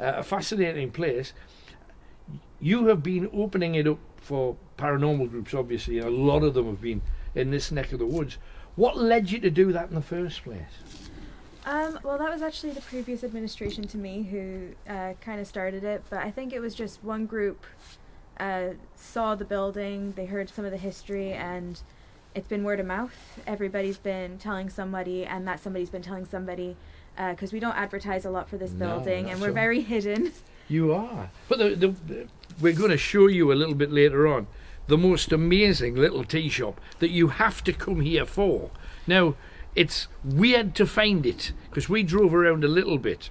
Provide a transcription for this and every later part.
a fascinating place. You have been opening it up for paranormal groups, obviously. A lot of them have been in this neck of the woods. What led you to do that in the first place? Well, that was actually the previous administration to me who kind of started it, but I think it was just one group saw the building, they heard some of the history, and it's been word of mouth. Everybody's been telling somebody, and that somebody's been telling somebody, because we don't advertise a lot for this building, and we're very hidden. You are. But we're going to show you a little bit later on the most amazing little tea shop that you have to come here for. Now, it's weird to find it, because we drove around a little bit.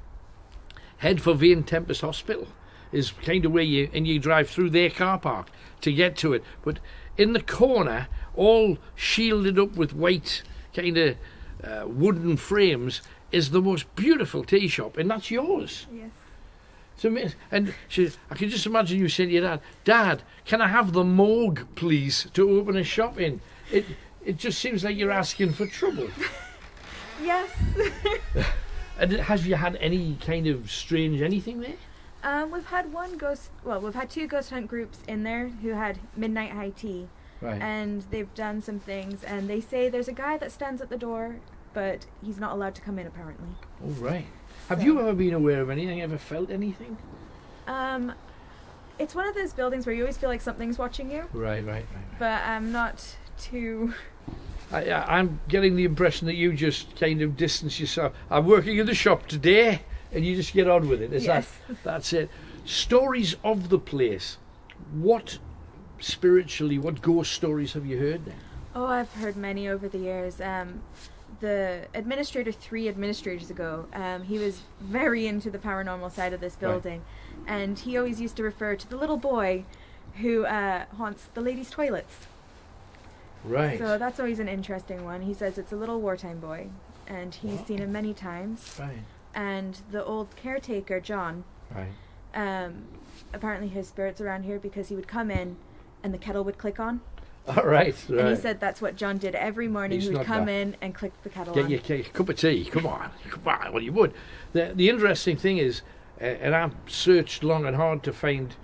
Head for Vane Tempest Hospital is kind of where you drive through their car park to get to it. But in the corner, all shielded up with white kind of wooden frames, is the most beautiful tea shop, and that's yours. Yes. It's amazing. And I can just imagine you saying to your dad, "Dad, can I have the morgue, please, to open a shop in?" It just seems like you're asking for trouble. Yes. And have you had any kind of strange anything there? We've had we've had two ghost hunt groups in there who had midnight high tea. Right. And they've done some things, and they say there's a guy that stands at the door, but he's not allowed to come in apparently. Oh, right. Have you ever been aware of anything, ever felt anything? It's one of those buildings where you always feel like something's watching you. Right. But I'm not too... I'm getting the impression that you just kind of distance yourself. I'm working in the shop today, and you just get on with it. Yes. That's it. Stories of the place. What ghost stories have you heard then? Oh, I've heard many over the years. The administrator 3 administrators ago, he was very into the paranormal side of this building, and he always used to refer to the little boy who haunts the ladies' toilets. Right. So that's always an interesting one. He says it's a little wartime boy, and he's seen him many times. Right. And the old caretaker, John, apparently his spirit's around here because he would come in and the kettle would click on. All right. And he said that's what John did every morning. He would come in and click the kettle on. Get your cup of tea. Come on. Well, you would. The interesting thing is, and I've searched long and hard to find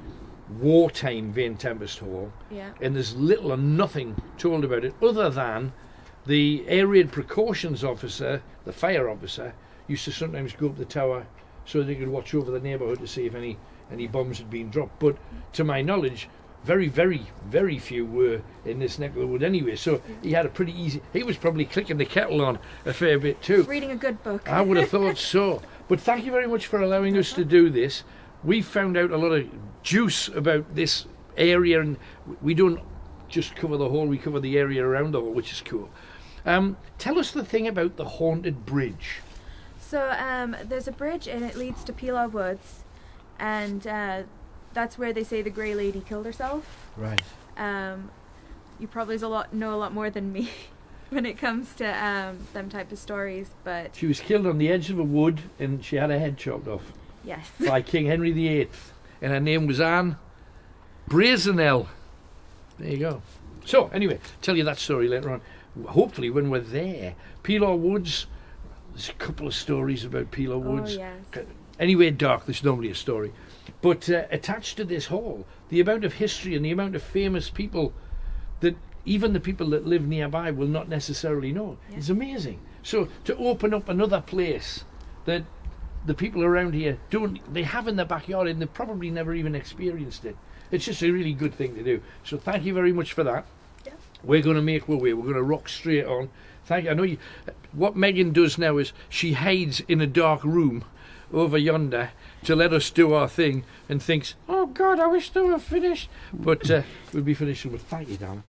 wartime Vane Tempest Hall, and there's little or nothing told about it other than the air raid precautions officer, the fire officer, used to sometimes go up the tower so they could watch over the neighbourhood to see if any bombs had been dropped. But to my knowledge, very, very, very few were in this neck of the wood anyway. So he had a pretty easy... He was probably clicking the kettle on a fair bit too. Reading a good book. I would have thought so. But thank you very much for allowing us to do this. We found out a lot of juice about this area, and we don't just cover the hall, we cover the area around the hall, which is cool. Tell us the thing about the haunted bridge. So there's a bridge and it leads to Pila Woods, and that's where they say the Grey Lady killed herself. Right. You probably know a lot more than me when it comes to them type of stories, but... She was killed on the edge of a wood and she had her head chopped off. Yes. By King Henry VIII. And her name was Anne Brazenell. There you go. So, anyway, tell you that story later on. Hopefully when we're there. Pila Woods, there's a couple of stories about Pila Woods. Oh, yes. Anywhere dark, there's normally a story. But attached to this hall, the amount of history and the amount of famous people that even the people that live nearby will not necessarily know. Yeah. It's amazing. So to open up another place that the people around here they have in their backyard and they've probably never even experienced it. It's just a really good thing to do. So thank you very much for that. Yeah. We're going to make our way. We're going to rock straight on. Thank you. I know you. What Megan does now is she hides in a dark room over yonder to let us do our thing and thinks, oh God, I wish they were finished. But we'll be finished. But thank you, darling.